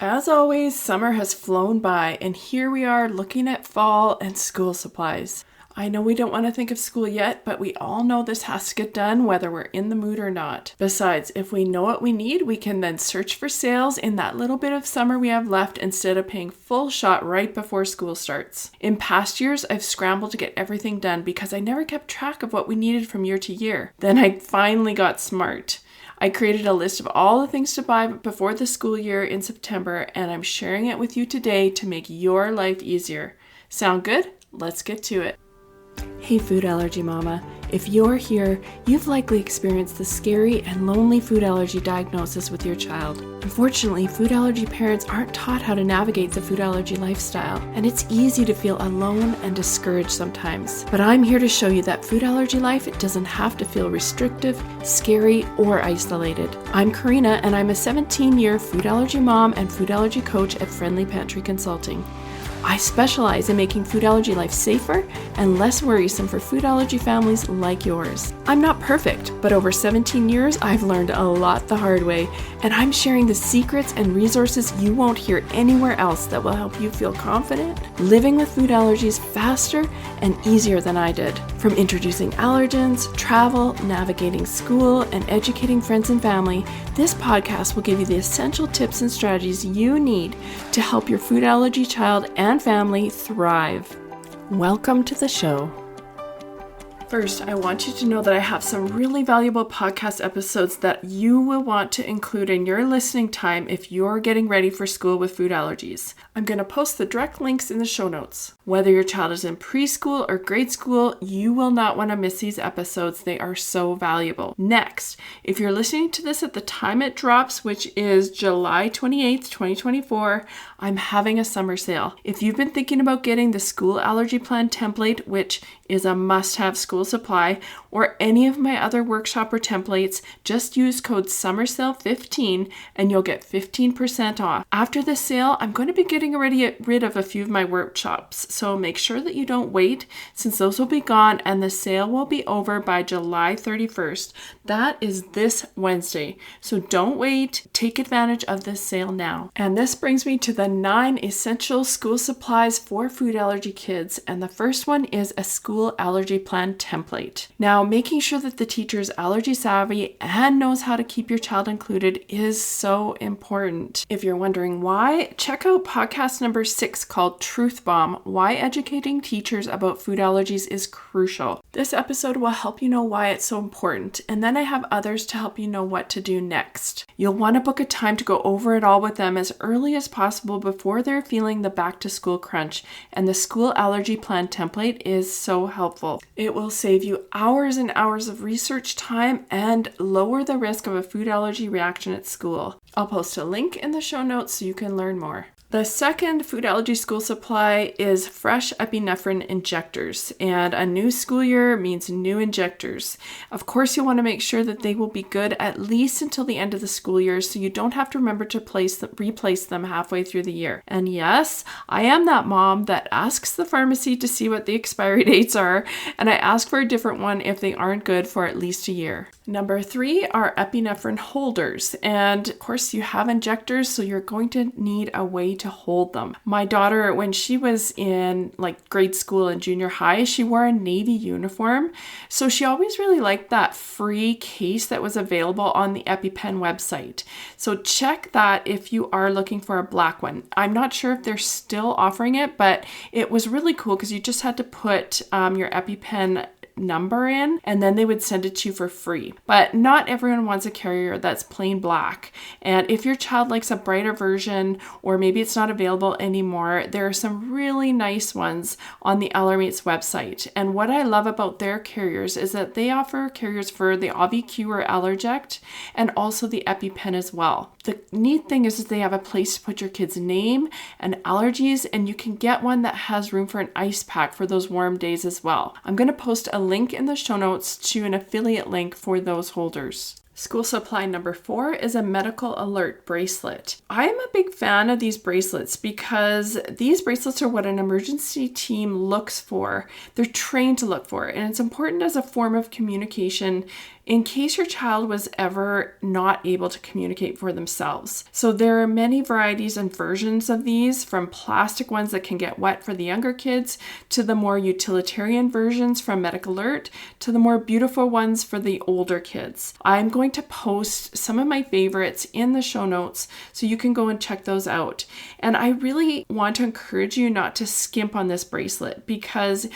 As always, summer has flown by, and here we are looking at fall and school supplies. I know we don't want to think of school yet, but we all know this has to get done whether we're in the mood or not. Besides, if we know what we need, we can then search for sales in that little bit of summer we have left instead of paying full shot right before school starts. In past years, I've scrambled to get everything done because I never kept track of what we needed from year to year. Then I finally got smart. I created a list of all the things to buy before the school year in September, and I'm sharing it with you today to make your life easier. Sound good? Let's get to it. Hey food allergy mama, if you're here, you've likely experienced the scary and lonely food allergy diagnosis with your child. Unfortunately, food allergy parents aren't taught how to navigate the food allergy lifestyle, and it's easy to feel alone and discouraged sometimes. But I'm here to show you that food allergy life doesn't have to feel restrictive, scary, or isolated. I'm Corinna, and I'm a 17-year food allergy mom and food allergy coach at Friendly Pantry Consulting. I specialize in making food allergy life safer and less worrisome for food allergy families like yours. I'm not perfect, but over 17 years, I've learned a lot the hard way, and I'm sharing the secrets and resources you won't hear anywhere else that will help you feel confident living with food allergies faster and easier than I did. From introducing allergens, travel, navigating school, and educating friends and family, this podcast will give you the essential tips and strategies you need to help your food allergy child and family thrive. Welcome to the show. First, I want you to know that I have some really valuable podcast episodes that you will want to include in your listening time if you're getting ready for school with food allergies. I'm going to post the direct links in the show notes. Whether your child is in preschool or grade school, you will not want to miss these episodes. They are so valuable. Next, if you're listening to this at the time it drops, which is July 28th, 2024, I'm having a summer sale. If you've been thinking about getting the school allergy plan template, which is a must-have school supply, or any of my other workshop or templates, just use code SUMMERSALE15 and you'll get 15% off. After this sale, I'm going to be getting rid of a few of my workshops, so make sure that you don't wait since those will be gone and the sale will be over by July 31st. That is this Wednesday, so don't wait. Take advantage of this sale now. And this brings me to the 9 essential school supplies for food allergy kids, and the first one is a school allergy plan template. Now, making sure that the teacher is allergy savvy and knows how to keep your child included is so important. If you're wondering why, check out podcast number 6 called Truth Bomb: Why Educating Teachers About Food Allergies is Crucial. This episode will help you know why it's so important, and then I have others to help you know what to do next. You'll want to book a time to go over it all with them as early as possible before they're feeling the back to school crunch, and the school allergy plan template is so helpful. It will save you hours and hours of research time and lower the risk of a food allergy reaction at school. I'll post a link in the show notes so you can learn more. The second food allergy school supply is fresh epinephrine injectors, and a new school year means new injectors. Of course, you'll want to make sure that they will be good at least until the end of the school year, so you don't have to remember to replace them halfway through the year. And yes, I am that mom that asks the pharmacy to see what the expiry dates are, and I ask for a different one if they aren't good for at least a year. Number 3 are epinephrine holders, and of course you have injectors, so you're going to need a way to hold them. My daughter, when she was in grade school and junior high, she wore a Navy uniform, so she always really liked that free case that was available on the EpiPen website. So check that if you are looking for a black one. I'm not sure if they're still offering it, but it was really cool because you just had to put your EpiPen number in, and then they would send it to you for free. But not everyone wants a carrier that's plain black. And if your child likes a brighter version, or maybe it's not available anymore, there are some really nice ones on the Allermates website. And what I love about their carriers is that they offer carriers for the AviQ or Allerject, and also the EpiPen as well. The neat thing is that they have a place to put your kid's name and allergies, and you can get one that has room for an ice pack for those warm days as well. I'm going to post a link in the show notes to an affiliate link for those holders. School supply number 4 is a medical alert bracelet. I'm a big fan of these bracelets because these bracelets are what an emergency team looks for. They're trained to look for, and it's important as a form of communication in case your child was ever not able to communicate for themselves. So there are many varieties and versions of these, from plastic ones that can get wet for the younger kids, to the more utilitarian versions from Medical Alert, to the more beautiful ones for the older kids. I'm going to post some of my favorites in the show notes so you can go and check those out. And I really want to encourage you not to skimp on this bracelet, because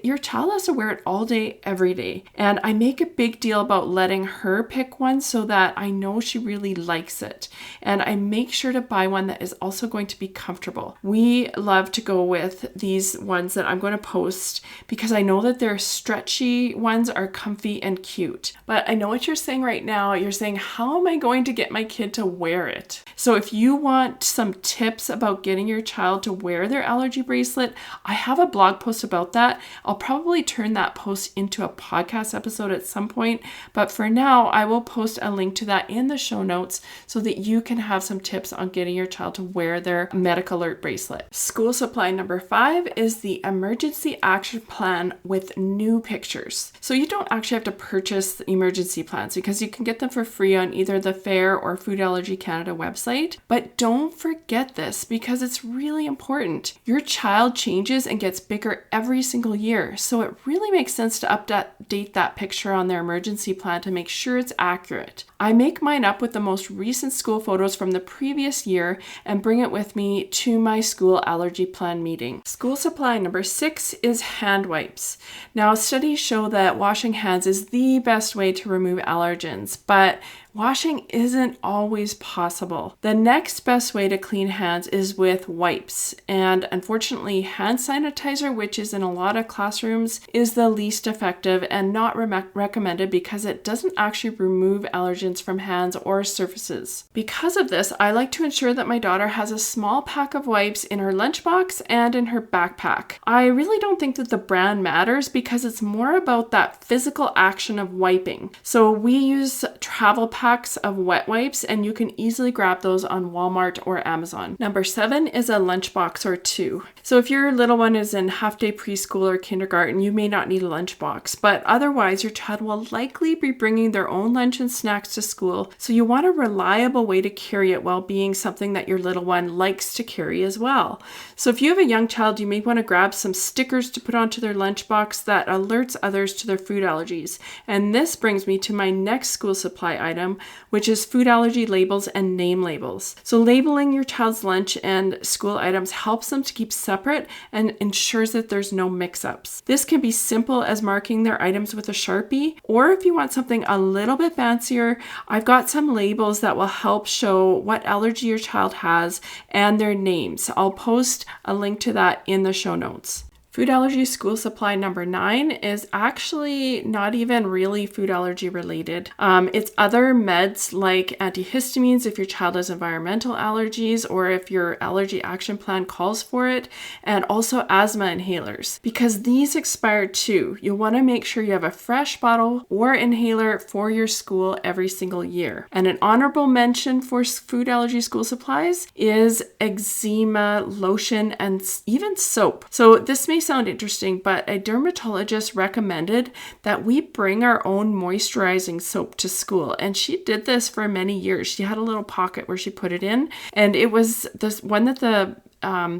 your child has to wear it all day, every day. And I make a big deal about letting her pick one so that I know she really likes it. And I make sure to buy one that is also going to be comfortable. We love to go with these ones that I'm going to post because I know that their stretchy ones are comfy and cute. But I know what you're saying right now. You're saying, how am I going to get my kid to wear it? So if you want some tips about getting your child to wear their allergy bracelet, I have a blog post about that. I'll probably turn that post into a podcast episode at some point, but for now, I will post a link to that in the show notes so that you can have some tips on getting your child to wear their Medical Alert bracelet. School supply number 5 is the emergency action plan with new pictures. So you don't actually have to purchase the emergency plans because you can get them for free on either the FAIR or Food Allergy Canada website. But don't forget this because it's really important. Your child changes and gets bigger every single year, so it really makes sense to update that picture on their emergency plan to make sure it's accurate. I make mine up with the most recent school photos from the previous year and bring it with me to my school allergy plan meeting. School supply number 6 is hand wipes. Now, studies show that washing hands is the best way to remove allergens, but washing isn't always possible. The next best way to clean hands is with wipes, and unfortunately, hand sanitizer, which is in a lot of classrooms, is the least effective and not recommended because it doesn't actually remove allergens from hands or surfaces. Because of this, I like to ensure that my daughter has a small pack of wipes in her lunchbox and in her backpack. I really don't think that the brand matters because it's more about that physical action of wiping. So we use travel packs of wet wipes, and you can easily grab those on Walmart or Amazon. Number 7 is a lunchbox or 2. So if your little one is in half-day preschool or kindergarten, you may not need a lunchbox, but otherwise your child will likely be bringing their own lunch and snacks to school, so you want a reliable way to carry it while being something that your little one likes to carry as well. So if you have a young child, you may want to grab some stickers to put onto their lunchbox that alerts others to their food allergies. And this brings me to my next school supply item, which is food allergy labels and name labels. So labeling your child's lunch and school items helps them to keep separate and ensures that there's no mix-ups. This can be simple as marking their items with a Sharpie, or if you want something a little bit fancier, I've got some labels that will help show what allergy your child has and their names. I'll post a link to that in the show notes. Food allergy school supply number 9 is actually not even really food allergy related. It's other meds like antihistamines if your child has environmental allergies or if your allergy action plan calls for it, and also asthma inhalers. Because these expire too, you'll want to make sure you have a fresh bottle or inhaler for your school every single year. And an honorable mention for food allergy school supplies is eczema lotion and even soap. So this may sound interesting, but a dermatologist recommended that we bring our own moisturizing soap to school. And she did this for many years. She had a little pocket where she put it in. And it was this one that the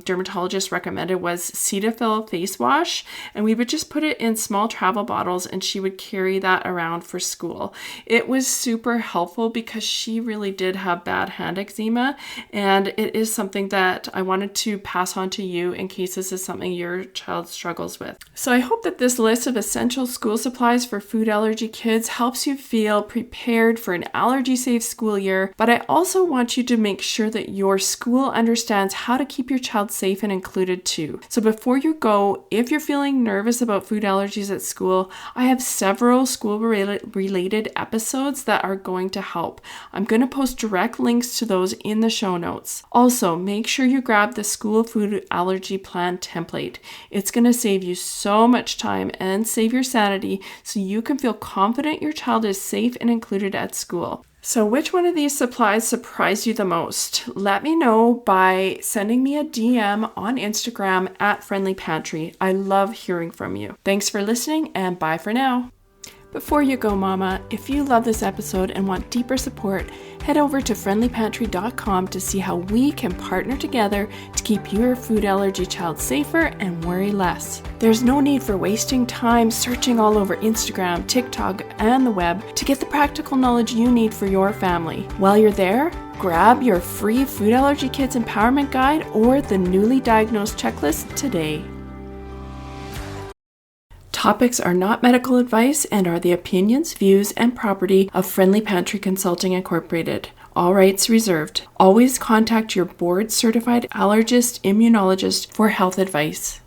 dermatologist recommended was Cetaphil face wash, and we would just put it in small travel bottles and she would carry that around for school. It was super helpful because she really did have bad hand eczema, and it is something that I wanted to pass on to you in case this is something your child struggles with. So I hope that this list of essential school supplies for food allergy kids helps you feel prepared for an allergy safe school year, but I also want you to make sure that your school understands how to keep your child safe and included too. So before you go, if you're feeling nervous about food allergies at school, I have several school related episodes that are going to help. I'm going to post direct links to those in the show notes. Also, make sure you grab the school food allergy plan template. It's going to save you so much time and save your sanity so you can feel confident your child is safe and included at school. So which one of these supplies surprised you the most? Let me know by sending me a DM on Instagram @friendlypantry. I love hearing from you. Thanks for listening, and bye for now. Before you go, Mama, if you love this episode and want deeper support, head over to friendlypantry.com to see how we can partner together to keep your food allergy child safer and worry less. There's no need for wasting time searching all over Instagram, TikTok, and the web to get the practical knowledge you need for your family. While you're there, grab your free Food Allergy Kids Empowerment Guide or the newly diagnosed checklist today. Topics are not medical advice and are the opinions, views, and property of Friendly Pantry Consulting Incorporated. All rights reserved. Always contact your board-certified allergist, immunologist for health advice.